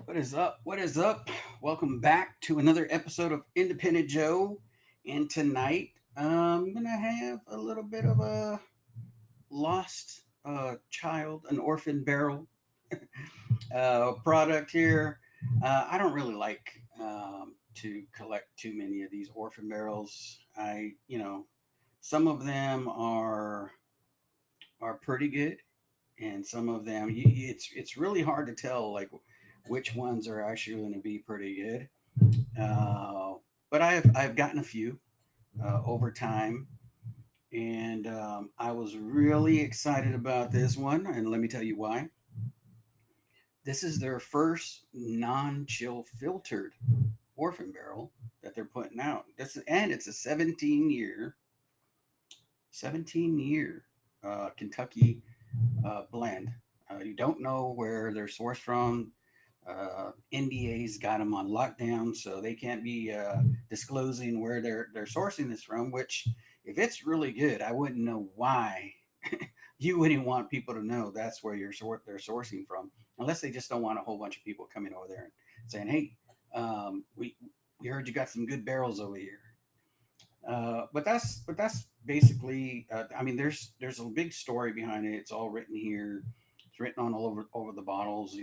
What is up? What is up? Welcome back to another episode of Independent Joe. And tonight, I'm gonna have a little bit of a lost child, an orphan barrel product here. I don't really like to collect too many of these orphan barrels. Some of them are pretty good, and some of them, it's really hard to tell like which ones are actually going to be pretty good. Uh, but I've gotten a few over time, and I was really excited about this one, and let me tell you why. This is their first non-chill filtered orphan barrel that they're putting out. And it's a 17 year Kentucky blend. You don't know where they're sourced from. NDA's got them on lockdown, so they can't be disclosing where they're sourcing this from. Which, if it's really good, I wouldn't know why you wouldn't want people to know that's where they're sourcing from, unless they just don't want a whole bunch of people coming over there and saying, "Hey, we heard you got some good barrels over here." But that's basically. I mean, there's a big story behind it. It's all written here. It's written on all over the bottles.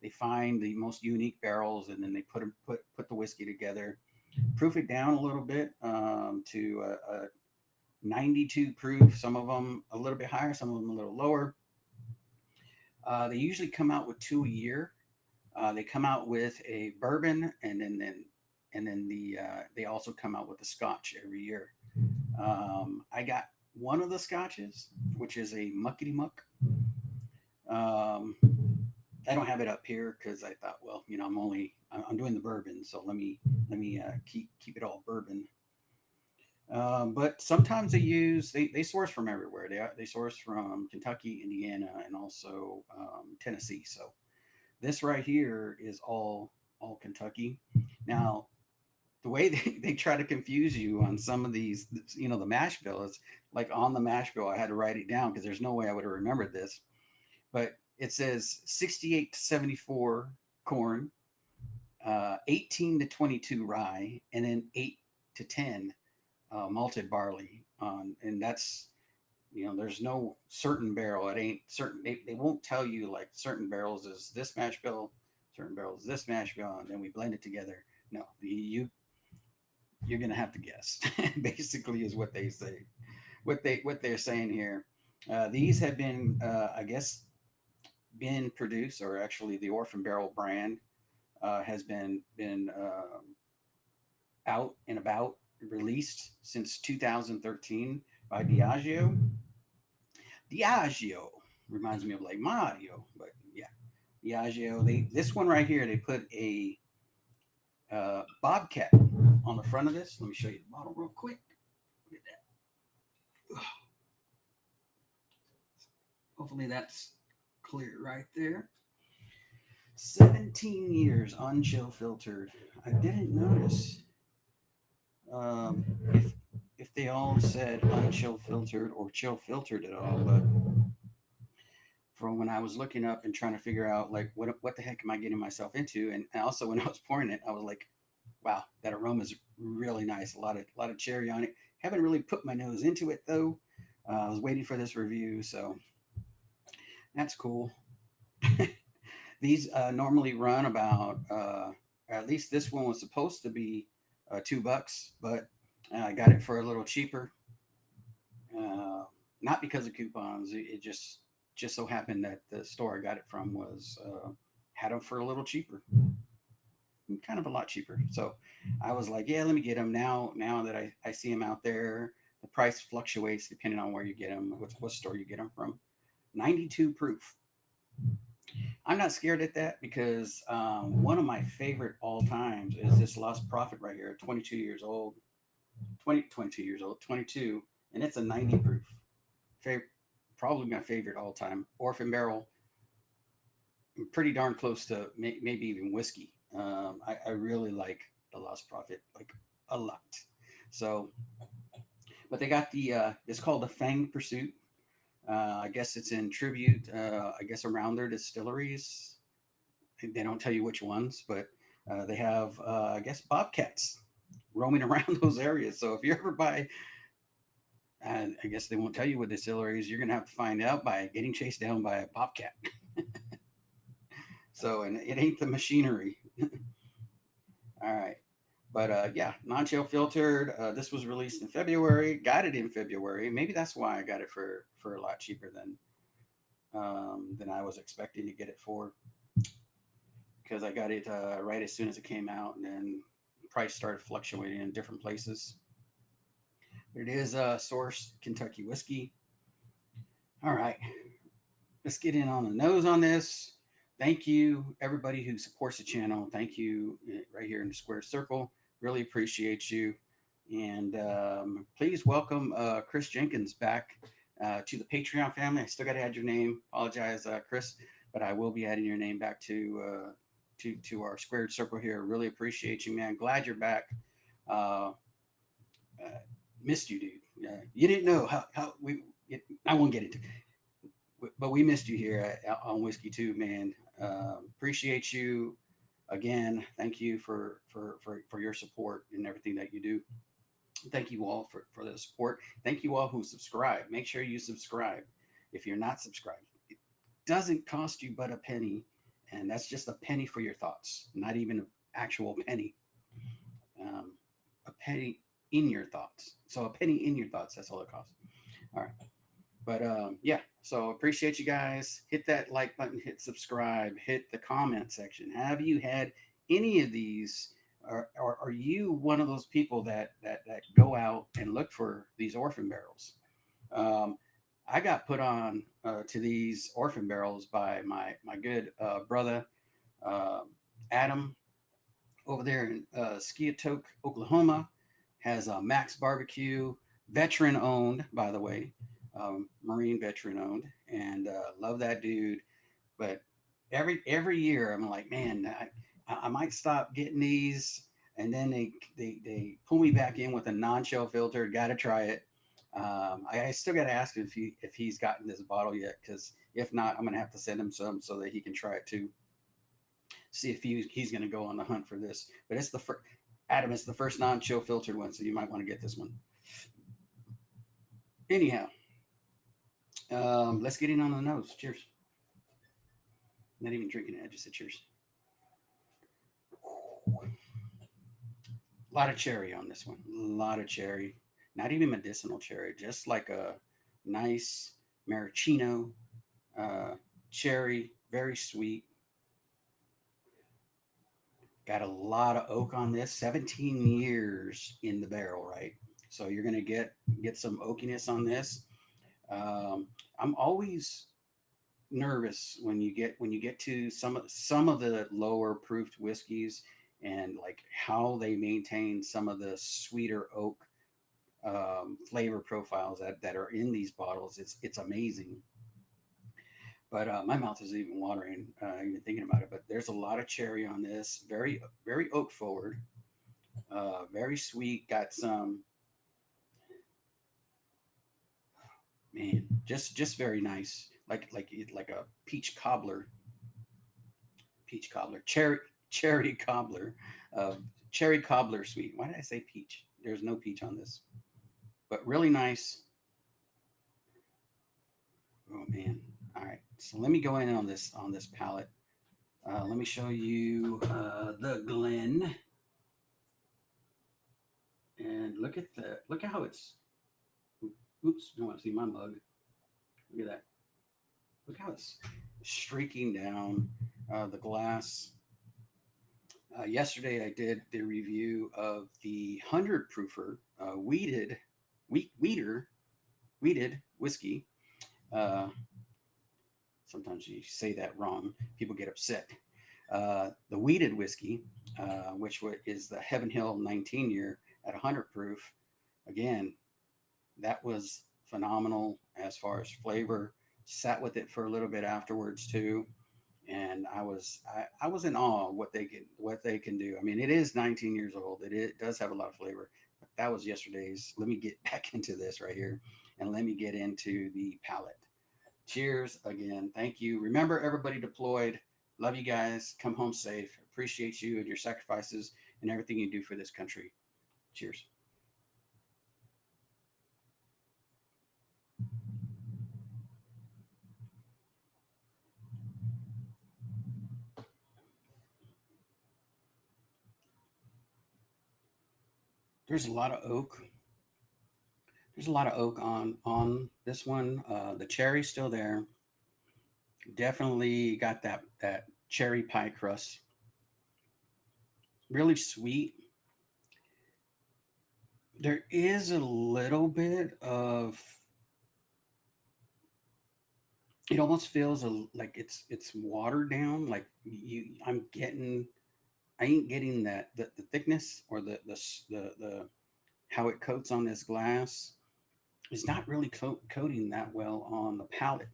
They find the most unique barrels, and then they put the whiskey together, proof it down a little bit to 92 proof. Some of them a little bit higher, some of them a little lower. They usually come out with two a year. They come out with a bourbon, and then they also come out with a scotch every year. I got one of the scotches, which is a muckety muck. Um, I don't have it up here because I thought, well, I'm doing the bourbon, so let me keep it all bourbon. But sometimes they source from everywhere. They source from Kentucky, Indiana, and also Tennessee. So this right here is all Kentucky. Now, the way they try to confuse you on some of these, the mash bill is like on the mash bill. I had to write it down because there's no way I would have remembered this. But it says 68 to 74 corn, 18 to 22 rye, and then 8 to 10 malted barley. And that's, there's no certain barrel. It ain't certain. They won't tell you like certain barrels is this mash bill, certain barrels is this mash bill, and then we blend it together. No, you're gonna have to guess. Basically, is what they say. What they're saying here. These have been, I guess, been produced, or actually, the Orphan Barrel brand has been out and about, released since 2013 by Diageo. Diageo reminds me of like Mario, but yeah, Diageo. This one right here, they put a bobcat on the front of this. Let me show you the bottle real quick. Look at that. Hopefully that's clear right there. 17 years unchill filtered. I didn't notice um, if they all said unchill filtered or chill filtered at all, but from when I was looking up and trying to figure out like what the heck am I getting myself into, and also when I was pouring it, I was like, wow, that aroma is really nice. A lot of cherry on it. Haven't really put my nose into it though. I was waiting for this review, so that's cool. These normally run about, at least this one was supposed to be $2, but I got it for a little cheaper. Uh, Not because of coupons. It just so happened that the store I got it from was had them for a little cheaper, kind of a lot cheaper. So I was like, yeah, let me get them now. Now that I see them out there, the price fluctuates depending on where you get them, what store you get them from. 92 proof. I'm not scared at that because one of my favorite all times is this Lost Prophet right here, 22 years old, 22 years old, 22, and it's a 90 proof. Favorite, probably my favorite all time. Orphan Barrel, pretty darn close to maybe even whiskey. I really like the Lost Prophet, like a lot. So, but they got it's called the Fanged Pursuit. I guess it's in tribute, I guess, around their distilleries. They don't tell you which ones, but they have, I guess, bobcats roaming around those areas. So if you ever buy, and I guess they won't tell you what distillery is, you're going to have to find out by getting chased down by a bobcat. So, and it ain't the machinery. All right. But yeah, non-chill filtered. This was released in February. Got it in February. Maybe that's why I got it for a lot cheaper than I was expecting to get it for, because I got it right as soon as it came out, and then price started fluctuating in different places. It is a source Kentucky whiskey. All right, let's get in on the nose on this. Thank you, everybody who supports the channel. Thank you right here in the square circle. Really appreciate you. And please welcome Chris Jenkins back to the Patreon family. I still got to add your name. Apologize, Chris, but I will be adding your name back to our squared circle here. Really appreciate you, man. Glad you're back. Uh, uh, Missed you, dude. You didn't know how we. I won't get into, but we missed you here on Whiskey Too, man. Appreciate you again. Thank you for your support and everything that you do. Thank you all for the support. Thank you all who subscribe. Make sure you subscribe if you're not subscribed. It doesn't cost you but a penny, and that's just a penny for your thoughts, not even an actual penny. A penny in your thoughts. So a penny in your thoughts, that's all it costs. All right. But yeah, so appreciate you guys. Hit that like button, hit subscribe, hit the comment section. Have you had any of these? Or are you one of those people that go out and look for these orphan barrels? Um, I got put on to these orphan barrels by my good brother uh, Adam over there in Skiatook, Oklahoma. Has a Max Barbecue, veteran owned, by the way, Marine veteran owned, and love that dude. But every year I'm like, man, I might stop getting these, and then they pull me back in with a non-chill filter. Got to try it. I still got to ask him if he's gotten this bottle yet, because if not, I'm gonna have to send him some so that he can try it too. See if he's gonna go on the hunt for this. But it's the first. Adam, it's the first non-chill filtered one, so you might want to get this one. Anyhow, let's get in on the nose. Cheers. Not even drinking it. I just said cheers. A lot of cherry on this one. A lot of cherry. Not even medicinal cherry. Just like a nice maraschino cherry. Very sweet. Got a lot of oak on this. 17 years in the barrel, right? So you're gonna get some oakiness on this. I'm always nervous when you get to some of the lower proofed whiskeys, and like how they maintain some of the sweeter oak flavor profiles that are in these bottles. It's amazing. But my mouth is even watering even thinking about it. But there's a lot of cherry on this. Very oak forward. Very sweet. Got some, man, just very nice. Like a peach cobbler, cherry cobbler, uh, cherry cobbler sweet. Why did I say peach? There's no peach on this, but really nice. Oh man! All right, so let me go in on this palette. Let me show you the Glen, and look at how it's. Oops! I want to see my mug. Look at that. Look how it's streaking down the glass. Yesterday, I did the review of the 100 proofer weeder whiskey. Uh, Sometimes you say that wrong, people get upset. The weeded whiskey, which is the Heaven Hill 19 year at 100 proof. Again, that was phenomenal as far as flavor. Sat with it for a little bit afterwards too, and I was in awe of what they can do. I mean, it is 19 years old. It does have a lot of flavor. But that was yesterday's. Let me get back into this right here, and let me get into the palate. Cheers again. Thank you. Remember, everybody deployed. Love you guys. Come home safe. Appreciate you and your sacrifices and everything you do for this country. Cheers. There's a lot of oak. There's a lot of oak on this one. The cherry's still there. Definitely got that cherry pie crust. Really sweet. There is a little bit of, it almost feels like it's watered down. Like I ain't getting that the thickness or the how it coats on this glass is not really coating that well on the palate.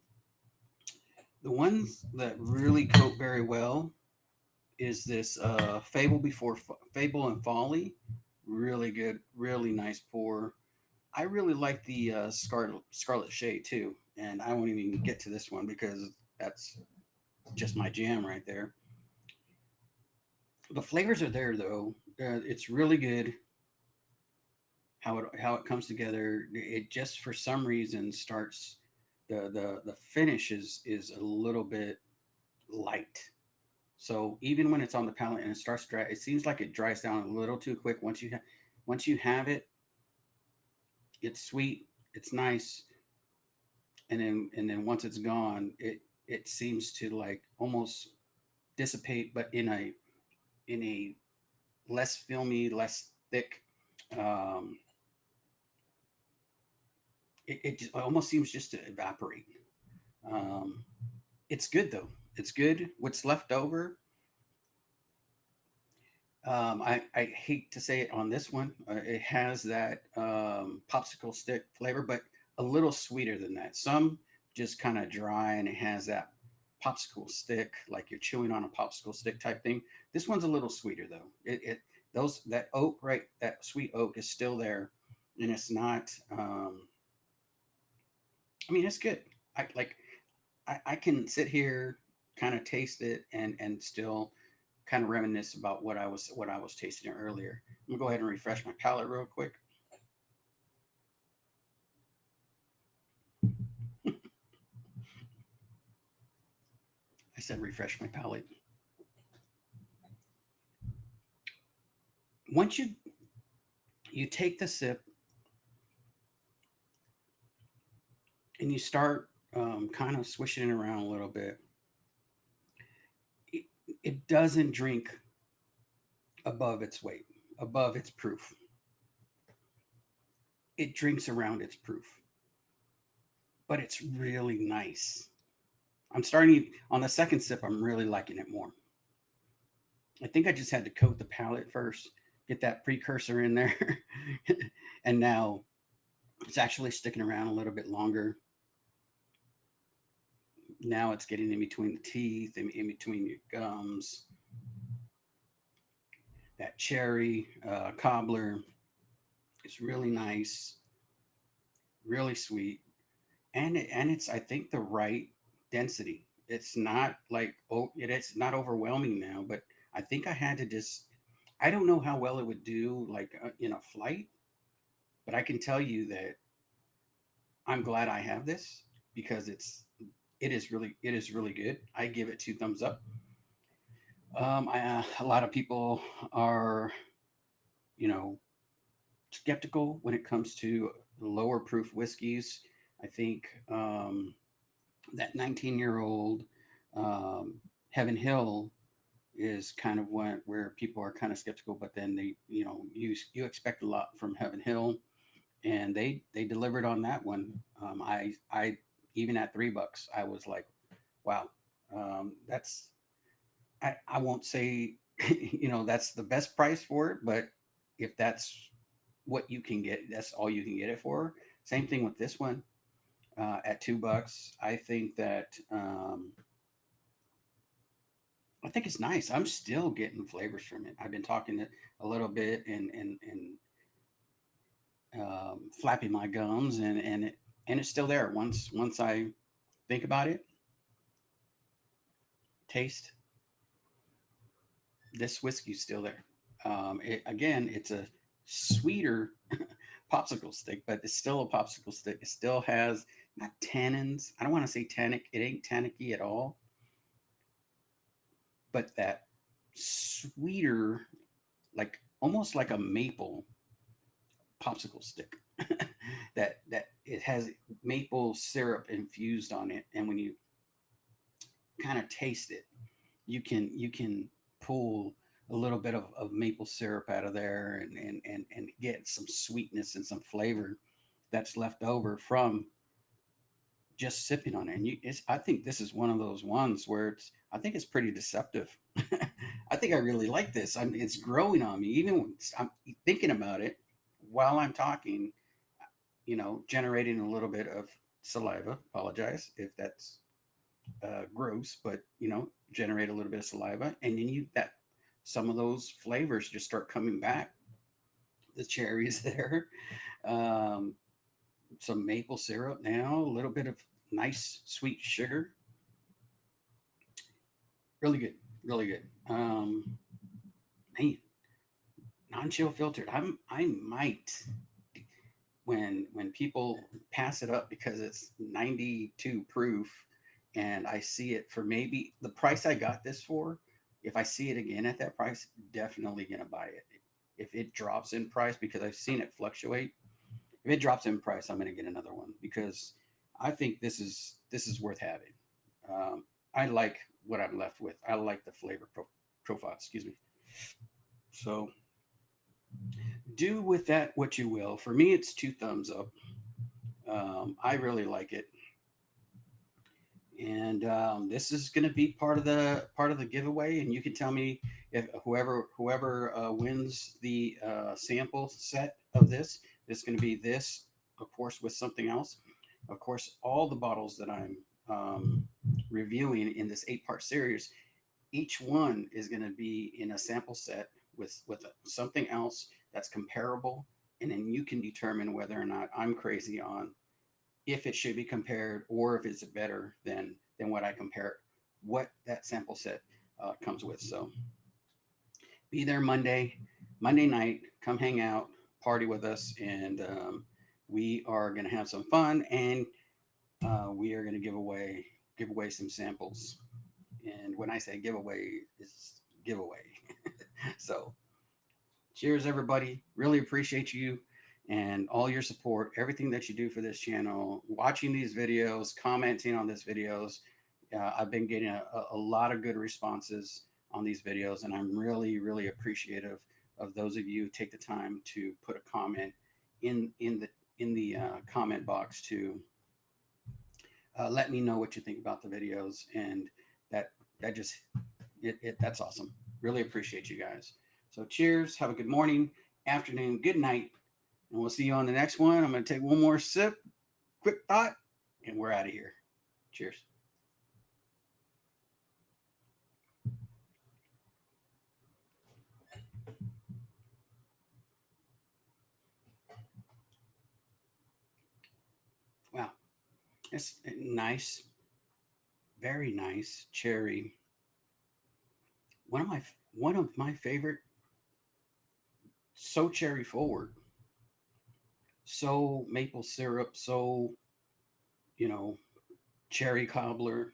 The ones that really coat very well is this Fable and Folly. Really good, really nice pour. I really like the Scarlet Shade too, and I won't even get to this one because that's just my jam right there. The flavors are there though. It's really good how it comes together. It just for some reason starts the finish is a little bit light. So even when it's on the palate and it starts dry, it seems like it dries down a little too quick. Once you have it, it's sweet, it's nice, and then once it's gone, it seems to like almost dissipate, but in a less filmy, less thick. Um, it just almost seems just to evaporate. Um, it's good though. It's good. What's left over, I hate to say it on this one. It has that popsicle stick flavor, but a little sweeter than that. Some just kind of dry and it has that popsicle stick, like you're chewing on a popsicle stick type thing. This one's a little sweeter though. It those that oak, right? That sweet oak is still there, and it's not. I mean, it's good. I can sit here, kind of taste it, and still kind of reminisce about what I was tasting earlier. I'm gonna go ahead and refresh my palate real quick. I said refresh my palate. Once you take the sip and you start kind of swishing it around a little bit, it, it doesn't drink above its weight, above its proof. It drinks around its proof, but it's really nice. I'm starting on the second sip. I'm really liking it more. I think I just had to coat the palate first, get that precursor in there, and now it's actually sticking around a little bit longer. Now it's getting in between the teeth, in between your gums. That cherry cobbler is really nice, really sweet, and it's I think the right density. It's not like it's not overwhelming now, but I think I had to just. I don't know how well it would do like in a flight, but I can tell you that I'm glad I have this because it is really good. I give it 2 thumbs up. A lot of people are you know skeptical when it comes to lower proof whiskeys. I think that 19-year-old Heaven Hill is kind of where people are kind of skeptical, but then you expect a lot from Heaven Hill, and they delivered on that one. I even at $3, I was like, wow, that's I won't say that's the best price for it, but if that's what you can get, that's all you can get it for. Same thing with this one at $2. I think it's nice. I'm still getting flavors from it. I've been talking it a little bit and flapping my gums, and it's still there. Once I think about it, taste. this whiskey's still there. Again, it's a sweeter popsicle stick, but it's still a popsicle stick. It still has not tannins. I don't want to say tannic. It ain't tannicky at all, but that sweeter, like almost like a maple popsicle stick. That it has maple syrup infused on it, and when you kind of taste it, you can pull a little bit of maple syrup out of there, and get some sweetness and some flavor that's left over from just sipping on it. And I think this is one of those ones where I think it's pretty deceptive. I think I really like this. It's growing on me, even when I'm thinking about it while I'm talking. Generating a little bit of saliva. Apologize if that's gross, but generate a little bit of saliva, and then you that some of those flavors just start coming back. The cherries there, um, some maple syrup now, a little bit of nice sweet sugar. Really good, really good. Man, non-chill filtered. I might when people pass it up because it's 92 proof, and I see it for maybe the price I got this for. If I see it again at that price, definitely gonna buy it. If it drops in price, because I've seen it fluctuate, if it drops in price, I'm gonna get another one because I think this is worth having. I like what I'm left with. I like the flavor profile. Excuse me. So do with that what you will. For me, it's two thumbs up. I really like it, and this is going to be part of the giveaway. And you can tell me if whoever wins the sample set of this. It's going to be this, of course, with something else. Of course, all the bottles that I'm reviewing in this 8-part series, each one is going to be in a sample set with something else that's comparable, and then you can determine whether or not I'm crazy on if it should be compared or if it's better than what I compare, what that sample set comes with. So be there Monday night. Come hang out, party with us, and we are going to have some fun, and we are going to give away some samples. And when I say giveaway, it's giveaway. So cheers, everybody. Really appreciate you and all your support, everything that you do for this channel, watching these videos, commenting on these videos. I've been getting a lot of good responses on these videos, and I'm really, really appreciative of those of you who take the time to put a comment in the comment box to let me know what you think about the videos, and that that just that's awesome. Really appreciate you guys. So cheers. Have a good morning, afternoon, good night, and we'll see you on the next one. I'm going to take one more sip, quick thought, and we're out of here. Cheers. Wow, it's nice, very nice cherry. One of my favorite. So cherry forward, so maple syrup, so you know cherry cobbler.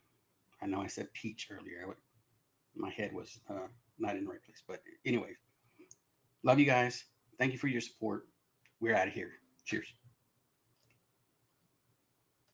I know I said peach earlier. My head was not in the right place, but anyway, love you guys. Thank you for your support. We're out of here. Cheers.